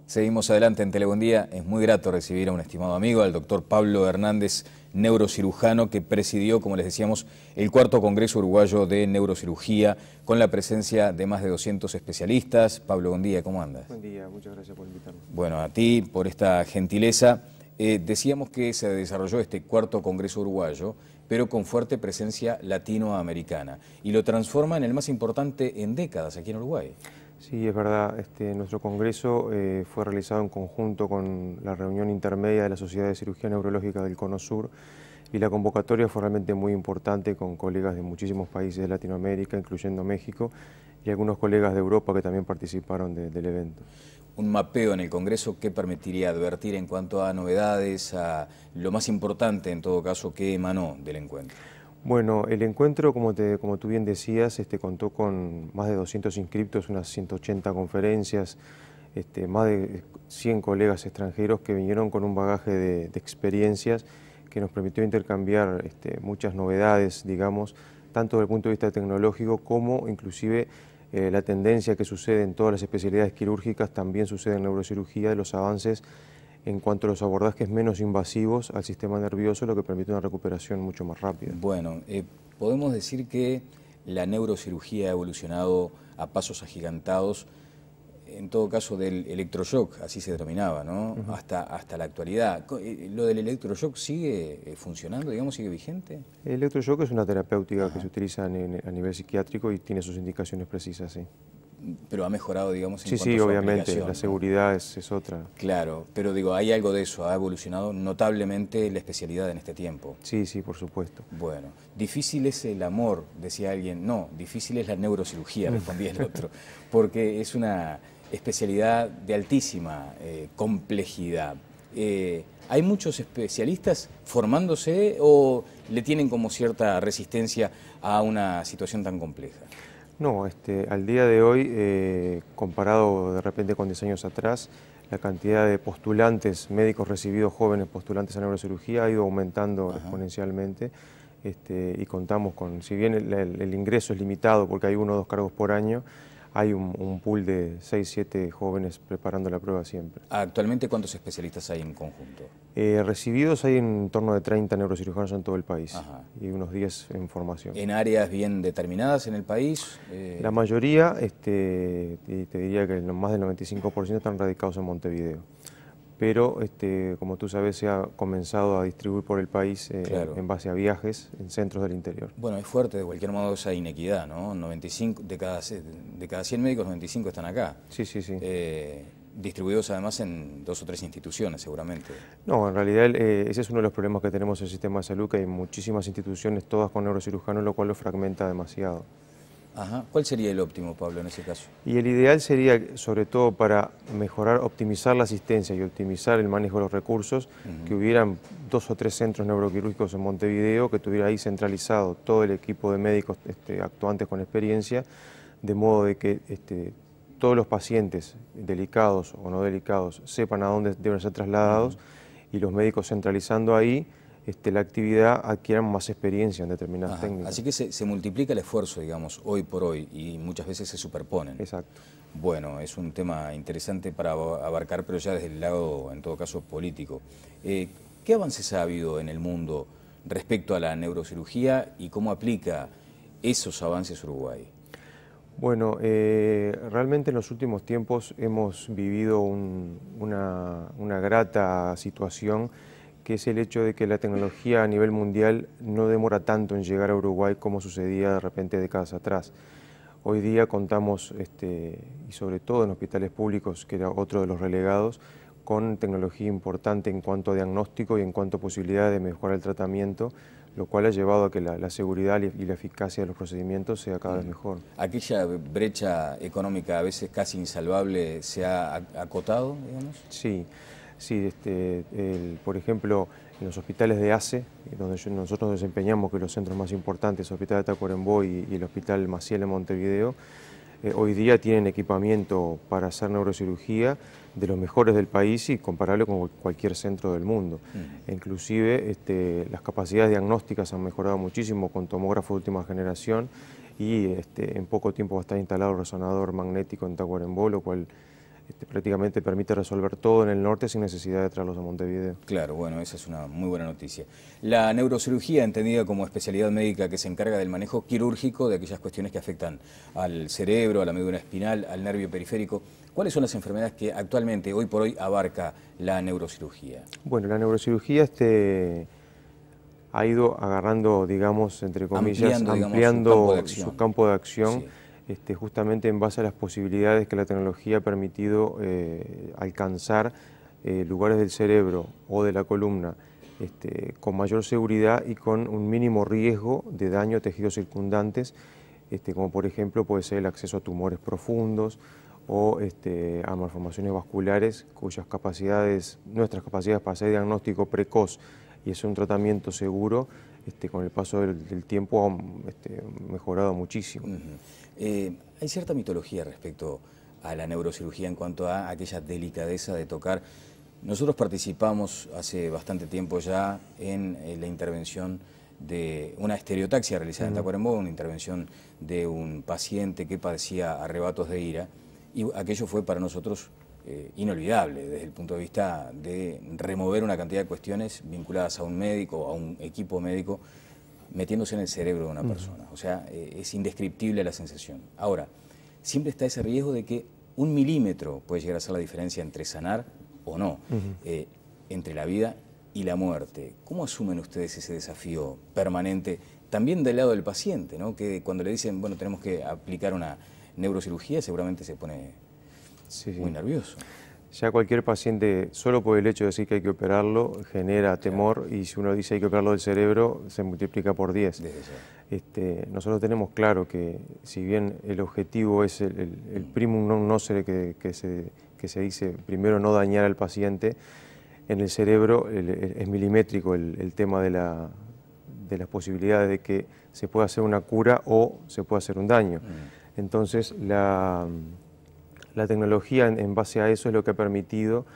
Seguimos adelante en Telebuen Día. Es muy grato recibir a un estimado amigo, al doctor Pablo Hernández, neurocirujano, que presidió, como les decíamos, el cuarto Congreso Uruguayo de Neurocirugía, con la presencia de más de 200 especialistas. Pablo, buen día, ¿cómo andas? Buen día, muchas gracias por invitarme. Bueno, a ti por esta gentileza. Decíamos que se desarrolló este cuarto Congreso Uruguayo, pero con fuerte presencia latinoamericana, y lo transforma en el más importante en décadas aquí en Uruguay. Sí, es verdad. Nuestro congreso fue realizado en conjunto con la reunión intermedia de la Sociedad de Cirugía Neurológica del Cono Sur, y la convocatoria fue realmente muy importante, con colegas de muchísimos países de Latinoamérica, incluyendo México, y algunos colegas de Europa que también participaron del evento. Un mapeo en el Congreso que permitiría advertir en cuanto a novedades, a lo más importante en todo caso que emanó del encuentro. Bueno, el encuentro, como tú bien decías, contó con más de 200 inscriptos, unas 180 conferencias, más de 100 colegas extranjeros que vinieron con un bagaje de experiencias que nos permitió intercambiar muchas novedades, digamos, tanto desde el punto de vista tecnológico como inclusive la tendencia que sucede en todas las especialidades quirúrgicas también sucede en neurocirugía, de los avances en cuanto a los abordajes menos invasivos al sistema nervioso, lo que permite una recuperación mucho más rápida. Bueno, podemos decir que la neurocirugía ha evolucionado a pasos agigantados, en todo caso del electroshock, así se denominaba, ¿no? Hasta la actualidad. ¿Lo del electroshock sigue funcionando, digamos, sigue vigente? El electroshock es una terapéutica que se utiliza a nivel psiquiátrico y tiene sus indicaciones precisas, sí. Pero ha mejorado, digamos, en Sí, cuanto sí, a su obviamente, aplicación, la seguridad es otra. Claro, pero digo, hay algo de eso, ha evolucionado notablemente la especialidad en este tiempo. Sí, sí, por supuesto. Bueno, difícil es el amor, decía alguien. No, difícil es la neurocirugía, respondía el otro, porque es una especialidad de altísima complejidad. ¿Hay muchos especialistas formándose o le tienen como cierta resistencia a una situación tan compleja? No, al día de hoy, comparado de repente con 10 años atrás, la cantidad de postulantes, médicos recibidos jóvenes postulantes a neurocirugía ha ido aumentando exponencialmente, y contamos con, si bien el ingreso es limitado porque hay 1 o 2 cargos por año, hay un pool de 6, 7 jóvenes preparando la prueba siempre. ¿Actualmente cuántos especialistas hay en conjunto? Recibidos hay en torno de 30 neurocirujanos en todo el país y unos 10 en formación. ¿En áreas bien determinadas en el país? La mayoría, y te diría que más del 95% están radicados en Montevideo. Pero, como tú sabes, se ha comenzado a distribuir por el país Claro, en base a viajes en centros del interior. Bueno, es fuerte de cualquier modo esa inequidad, ¿no? 95, de cada 100 médicos, 95 están acá. Sí, sí, sí. Distribuidos además en 2 o 3 instituciones, seguramente. No, en realidad ese es uno de los problemas que tenemos en el sistema de salud, que hay muchísimas instituciones, todas con neurocirujanos, lo cual lo fragmenta demasiado. Ajá. ¿Cuál sería el óptimo, Pablo, en ese caso? Y el ideal sería, sobre todo para mejorar, optimizar la asistencia y optimizar el manejo de los recursos, que hubieran 2 o 3 centros neuroquirúrgicos en Montevideo, que tuviera ahí centralizado todo el equipo de médicos actuantes con experiencia, de modo de que todos los pacientes, delicados o no delicados, sepan a dónde deben ser trasladados, y los médicos centralizando ahí la actividad adquieran más experiencia en determinadas técnicas. Así que se multiplica el esfuerzo, digamos, hoy por hoy, y muchas veces se superponen. Exacto. Bueno, es un tema interesante para abarcar, pero ya desde el lado, en todo caso, político. ¿Qué avances ha habido en el mundo respecto a la neurocirugía y cómo aplica esos avances Uruguay? Bueno, realmente en los últimos tiempos hemos vivido una grata situación, que es el hecho de que la tecnología a nivel mundial no demora tanto en llegar a Uruguay como sucedía de repente décadas atrás. Hoy día contamos, y sobre todo en hospitales públicos, que era otro de los relegados, con tecnología importante en cuanto a diagnóstico y en cuanto a posibilidad de mejorar el tratamiento, lo cual ha llevado a que la seguridad y la eficacia de los procedimientos sea cada vez mejor. ¿Aquella brecha económica a veces casi insalvable se ha acotado, digamos? Sí. Sí, por ejemplo, en los hospitales de ACE, donde nosotros desempeñamos, que los centros más importantes, el Hospital de Tacuarembó y el Hospital Maciel en Montevideo, hoy día tienen equipamiento para hacer neurocirugía de los mejores del país y comparable con cualquier centro del mundo. Inclusive las capacidades diagnósticas han mejorado muchísimo con tomógrafo de última generación, y en poco tiempo va a estar instalado el resonador magnético en Tacuarembó, lo cual prácticamente permite resolver todo en el norte sin necesidad de traerlos a Montevideo. Claro, bueno, esa es una muy buena noticia. La neurocirugía, entendida como especialidad médica que se encarga del manejo quirúrgico de aquellas cuestiones que afectan al cerebro, a la médula espinal, al nervio periférico, ¿cuáles son las enfermedades que actualmente, hoy por hoy, abarca la neurocirugía? Bueno, la neurocirugía ha ido agarrando, digamos, entre comillas, ampliando su campo de acción, sí. Justamente en base a las posibilidades que la tecnología ha permitido alcanzar lugares del cerebro o de la columna con mayor seguridad y con un mínimo riesgo de daño a tejidos circundantes, como por ejemplo puede ser el acceso a tumores profundos o a malformaciones vasculares nuestras capacidades para hacer diagnóstico precoz y es un tratamiento seguro, con el paso del tiempo ha mejorado muchísimo. Hay cierta mitología respecto a la neurocirugía en cuanto a aquella delicadeza de tocar. Nosotros participamos hace bastante tiempo ya en la intervención de una estereotaxia realizada en Tacuarembó, una intervención de un paciente que padecía arrebatos de ira, y aquello fue para nosotros inolvidable desde el punto de vista de remover una cantidad de cuestiones vinculadas a un médico, a un equipo médico, metiéndose en el cerebro de una persona. O sea, es indescriptible la sensación. Ahora, siempre está ese riesgo de que 1 milímetro puede llegar a ser la diferencia entre sanar o no, entre la vida y la muerte. ¿Cómo asumen ustedes ese desafío permanente, también del lado del paciente, ¿no? Que cuando le dicen, bueno, tenemos que aplicar una neurocirugía, seguramente se pone muy nervioso? Ya cualquier paciente, solo por el hecho de decir que hay que operarlo, genera temor, y si uno dice hay que operarlo del cerebro, se multiplica por 10. Nosotros tenemos claro que si bien el objetivo es el primum non nocere que se dice, primero no dañar al paciente, en el cerebro es milimétrico el tema de las posibilidades de que se pueda hacer una cura o se pueda hacer un daño. Entonces la tecnología en base a eso es lo que ha permitido,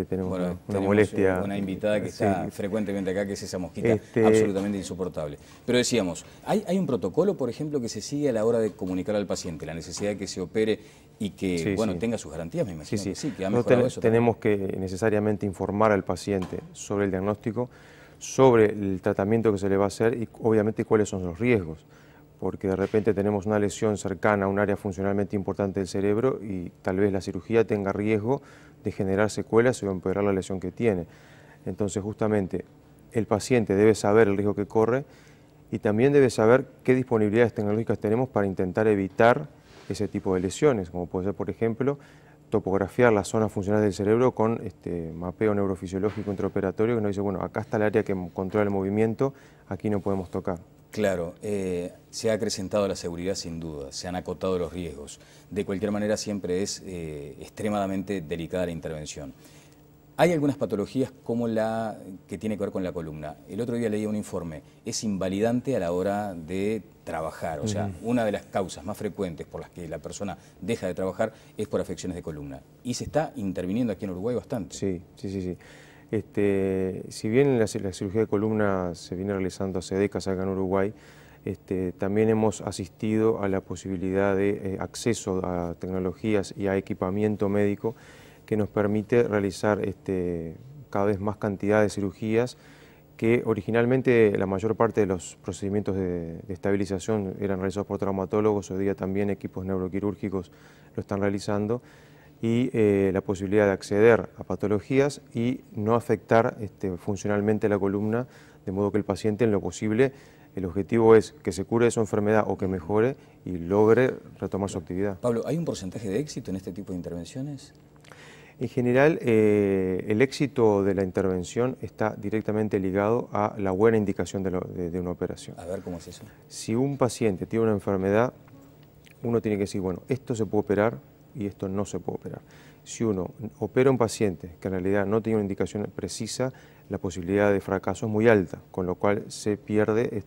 tenemos una molestia. Una invitada que está frecuentemente acá, que es esa mosquita absolutamente insoportable. Pero decíamos, ¿hay un protocolo, por ejemplo, que se sigue a la hora de comunicar al paciente la necesidad de que se opere y que tenga sus garantías? Me imagino que ha mejorado eso. Tenemos que necesariamente informar al paciente sobre el diagnóstico, sobre el tratamiento que se le va a hacer y obviamente cuáles son los riesgos, porque de repente tenemos una lesión cercana a un área funcionalmente importante del cerebro y tal vez la cirugía tenga riesgo de generar secuelas o empeorar la lesión que tiene. Entonces justamente el paciente debe saber el riesgo que corre y también debe saber qué disponibilidades tecnológicas tenemos para intentar evitar ese tipo de lesiones, como puede ser, por ejemplo, topografiar las zonas funcionales del cerebro con mapeo neurofisiológico intraoperatorio que nos dice, bueno, acá está el área que controla el movimiento, aquí no podemos tocar. Claro, se ha acrecentado la seguridad sin duda, se han acotado los riesgos. De cualquier manera siempre es extremadamente delicada la intervención. Hay algunas patologías como la que tiene que ver con la columna. El otro día leía un informe, es invalidante a la hora de trabajar. O sea, una de las causas más frecuentes por las que la persona deja de trabajar es por afecciones de columna. Y se está interviniendo aquí en Uruguay bastante. Sí. Si bien la cirugía de columna se viene realizando hace décadas acá en Uruguay, también hemos asistido a la posibilidad de acceso a tecnologías y a equipamiento médico que nos permite realizar cada vez más cantidad de cirugías que originalmente la mayor parte de los procedimientos de estabilización eran realizados por traumatólogos, hoy día también equipos neuroquirúrgicos lo están realizando, y la posibilidad de acceder a patologías y no afectar funcionalmente la columna, de modo que el paciente en lo posible, el objetivo es que se cure de su enfermedad o que mejore y logre retomar su actividad. Pablo, ¿hay un porcentaje de éxito en este tipo de intervenciones? En general, el éxito de la intervención está directamente ligado a la buena indicación de una operación. A ver, ¿cómo es eso? Si un paciente tiene una enfermedad, uno tiene que decir, bueno, esto se puede operar y esto no se puede operar. Si uno opera a un paciente que en realidad no tiene una indicación precisa, la posibilidad de fracaso es muy alta, con lo cual se pierde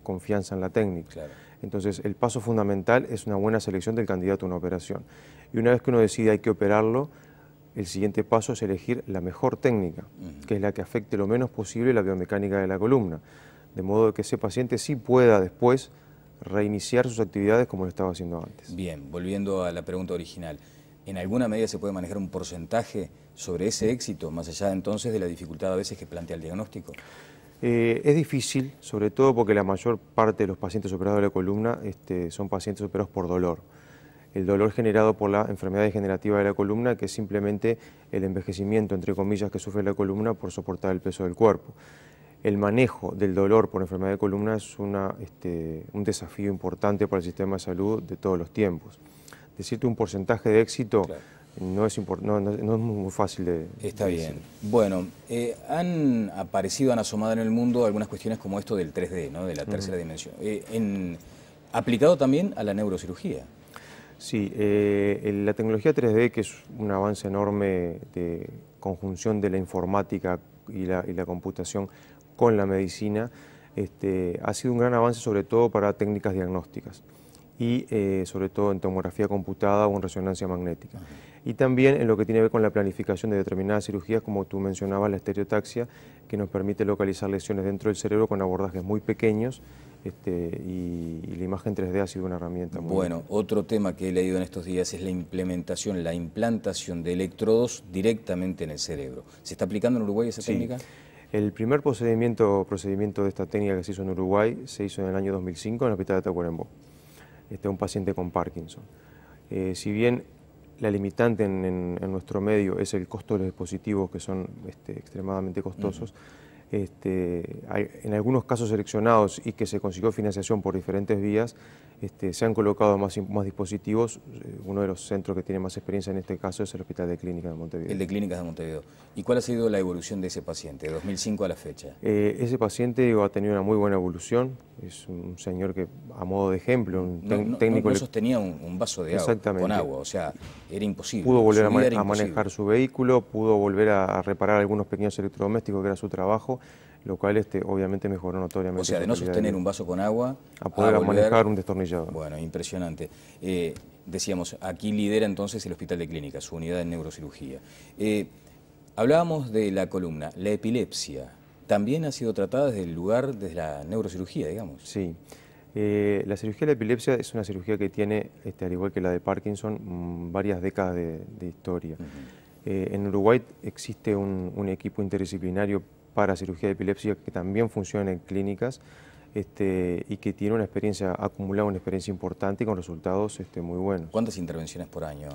confianza en la técnica. Claro. Entonces, el paso fundamental es una buena selección del candidato a una operación. Y una vez que uno decide hay que operarlo, el siguiente paso es elegir la mejor técnica, que es la que afecte lo menos posible la biomecánica de la columna, de modo que ese paciente sí pueda después reiniciar sus actividades como lo estaba haciendo antes. Bien, volviendo a la pregunta original. ¿En alguna medida se puede manejar un porcentaje sobre ese éxito, más allá entonces de la dificultad a veces que plantea el diagnóstico? Es difícil, sobre todo porque la mayor parte de los pacientes operados de la columna son pacientes operados por dolor. El dolor generado por la enfermedad degenerativa de la columna, que es simplemente el envejecimiento, entre comillas, que sufre la columna por soportar el peso del cuerpo. El manejo del dolor por enfermedad de columna es un desafío importante para el sistema de salud de todos los tiempos. Decirte un porcentaje de éxito, claro, no es muy fácil de Está decir. bien. Bueno, han aparecido, han asomado en el mundo algunas cuestiones como esto del 3D, ¿no? De la tercera dimensión. Aplicado también a la neurocirugía. Sí, la tecnología 3D, que es un avance enorme de conjunción de la informática y la computación con la medicina, ha sido un gran avance sobre todo para técnicas diagnósticas y sobre todo en tomografía computada o en resonancia magnética. Y también en lo que tiene que ver con la planificación de determinadas cirugías, como tú mencionabas, la estereotaxia, que nos permite localizar lesiones dentro del cerebro con abordajes muy pequeños, y la imagen 3D ha sido una herramienta muy Bueno, otro tema que he leído en estos días es la implementación, la implantación de electrodos directamente en el cerebro. ¿Se está aplicando en Uruguay esa técnica? El primer procedimiento de esta técnica que se hizo en Uruguay se hizo en el año 2005 en el hospital de Tacuarembó. Un paciente con Parkinson. Si bien la limitante en nuestro medio es el costo de los dispositivos, que son extremadamente costosos, en algunos casos seleccionados y que se consiguió financiación por diferentes vías, se han colocado más dispositivos. Uno de los centros que tiene más experiencia en este caso es el Hospital de Clínicas de Montevideo. El de Clínicas de Montevideo. ¿Y cuál ha sido la evolución de ese paciente, de 2005 a la fecha? Ese paciente ha tenido una muy buena evolución. Es un señor que, a modo de ejemplo, un técnico... No sostenía un vaso de agua, con agua, o sea, era imposible. Pudo volver a manejar su vehículo, pudo volver a reparar algunos pequeños electrodomésticos, que era su trabajo, lo cual obviamente mejoró notoriamente. O sea, de no sostener un vaso con agua a poder manejar un destornillador. Bueno, impresionante. Decíamos, aquí lidera entonces el Hospital de Clínicas, su unidad de neurocirugía. Hablábamos de la columna, la epilepsia también ha sido tratada desde el lugar, desde la neurocirugía, digamos. Sí. La cirugía de la epilepsia es una cirugía que tiene, al igual que la de Parkinson, varias décadas de historia. En Uruguay existe un equipo interdisciplinario para cirugía de epilepsia que también funciona en clínicas y que tiene ha acumulado una experiencia importante y con resultados muy buenos. ¿Cuántas intervenciones por año?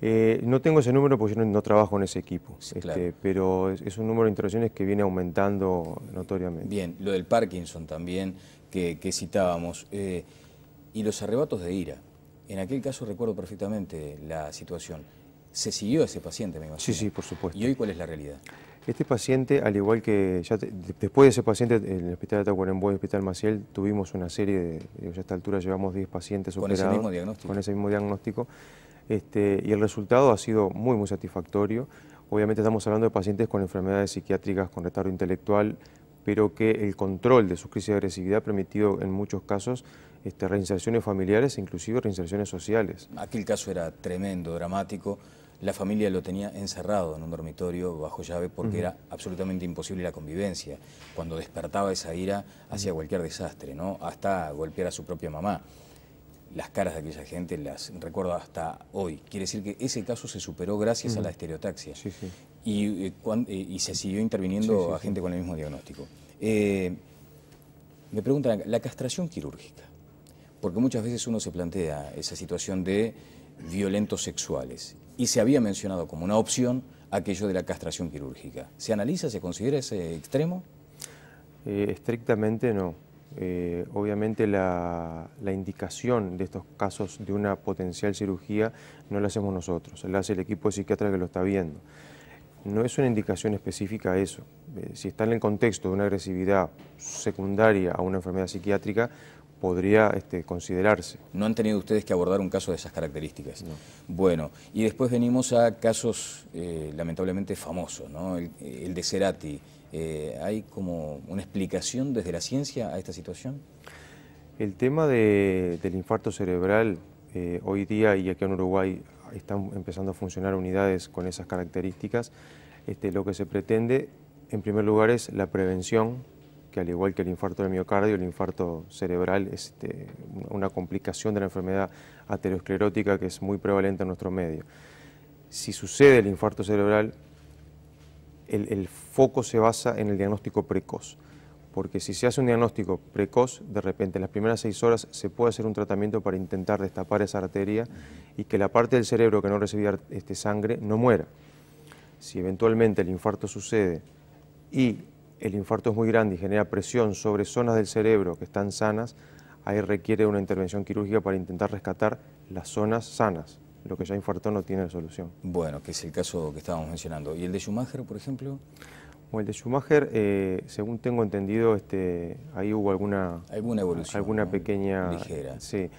No tengo ese número porque yo no trabajo en ese equipo, sí, claro, pero es un número de intervenciones que viene aumentando notoriamente. Bien, lo del Parkinson también que citábamos, y los arrebatos de ira. En aquel caso recuerdo perfectamente la situación. ¿Se siguió a ese paciente, me imagino? Sí, por supuesto. ¿Y hoy cuál es la realidad? Este paciente, al igual que después de ese paciente en el Hospital de Tacuarembó y el Hospital Maciel, tuvimos una serie ya a esta altura llevamos 10 pacientes operados. ¿Con ese mismo diagnóstico? Con ese mismo diagnóstico. Y el resultado ha sido muy satisfactorio. Obviamente estamos hablando de pacientes con enfermedades psiquiátricas, con retardo intelectual, pero que el control de su crisis de agresividad ha permitido en muchos casos reinserciones familiares e inclusive reinserciones sociales. Aquel caso era tremendo, dramático. La familia lo tenía encerrado en un dormitorio bajo llave porque era absolutamente imposible la convivencia. Cuando despertaba esa ira, hacía cualquier desastre, ¿no? Hasta golpear a su propia mamá. Las caras de aquella gente las recuerdo hasta hoy. Quiere decir que ese caso se superó gracias a la estereotaxia. Sí, sí. Y se siguió interviniendo a gente con el mismo diagnóstico. Me preguntan, la castración quirúrgica, porque muchas veces uno se plantea esa situación de violentos sexuales y se había mencionado como una opción aquello de la castración quirúrgica. ¿Se analiza, se considera ese extremo? Estrictamente no. Obviamente la indicación de estos casos de una potencial cirugía no la hacemos nosotros, la hace el equipo de psiquiatra que lo está viendo. No es una indicación específica a eso. Si está en el contexto de una agresividad secundaria a una enfermedad psiquiátrica, podría considerarse. ¿No han tenido ustedes que abordar un caso de esas características? No. Bueno, y después venimos a casos lamentablemente famosos, ¿no? El de Cerati. ¿Hay como una explicación desde la ciencia a esta situación? El tema del infarto cerebral, hoy día y aquí en Uruguay están empezando a funcionar unidades con esas características. Lo que se pretende, en primer lugar, es la prevención, que al igual que el infarto del miocardio, el infarto cerebral es una complicación de la enfermedad aterosclerótica que es muy prevalente en nuestro medio. si sucede el infarto cerebral, el foco se basa en el diagnóstico precoz. Porque si se hace un diagnóstico precoz, de repente en las primeras 6 horas se puede hacer un tratamiento para intentar destapar esa arteria y que la parte del cerebro que no recibía sangre no muera. Si eventualmente el infarto sucede y el infarto es muy grande y genera presión sobre zonas del cerebro que están sanas, ahí requiere una intervención quirúrgica para intentar rescatar las zonas sanas. Lo que ya infartó no tiene solución. Bueno, que es el caso que estábamos mencionando. ¿Y el de Schumacher, por ejemplo? Bueno, el de Schumacher, según tengo entendido, ahí hubo alguna evolución, alguna ¿no? Pequeña... Ligera. Sí.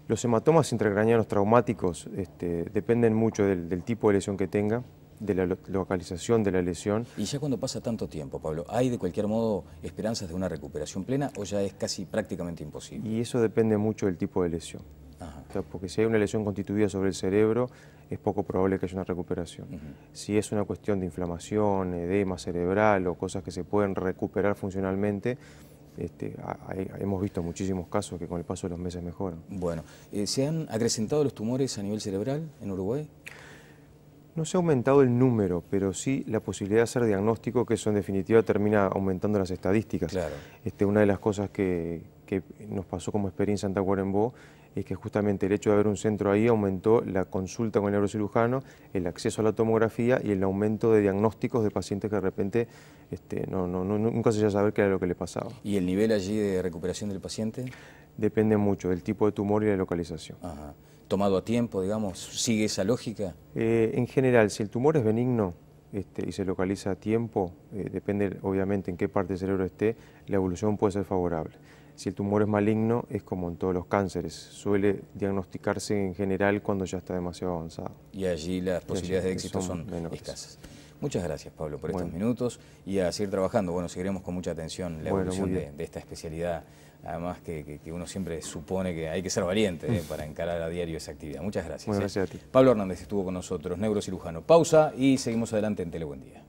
Los hematomas intracraneanos traumáticos dependen mucho del tipo de lesión que tenga, de la localización de la lesión. Y ya cuando pasa tanto tiempo, Pablo, ¿hay de cualquier modo esperanzas de una recuperación plena o ya es casi prácticamente imposible? Y eso depende mucho del tipo de lesión. O sea, porque si hay una lesión constituida sobre el cerebro, es poco probable que haya una recuperación. Si es una cuestión de inflamación, edema cerebral o cosas que se pueden recuperar funcionalmente, hemos visto muchísimos casos que con el paso de los meses mejoran. Bueno, ¿se han acrecentado los tumores a nivel cerebral en Uruguay? No se ha aumentado el número, pero sí la posibilidad de hacer diagnóstico, que eso en definitiva termina aumentando las estadísticas. Claro. Una de las cosas que nos pasó como experiencia en Tacuarembó es que justamente el hecho de haber un centro ahí aumentó la consulta con el neurocirujano, el acceso a la tomografía y el aumento de diagnósticos de pacientes que de repente nunca se iba a saber qué era lo que le pasaba. ¿Y el nivel allí de recuperación del paciente? Depende mucho del tipo de tumor y la localización. Ajá. ¿Tomado a tiempo, digamos? ¿Sigue esa lógica? En general, si el tumor es benigno y se localiza a tiempo, depende obviamente en qué parte del cerebro esté, la evolución puede ser favorable. Si el tumor es maligno, es como en todos los cánceres, suele diagnosticarse en general cuando ya está demasiado avanzado. Y allí las posibilidades de éxito son escasas. Muchas gracias, Pablo, por estos minutos y a seguir trabajando. Bueno, seguiremos con mucha atención la evolución de esta especialidad, además que uno siempre supone que hay que ser valiente para encarar a diario esa actividad. Muchas gracias. Bueno, gracias a ti. Pablo Hernández estuvo con nosotros, neurocirujano. Pausa y seguimos adelante en Tele Buen Día.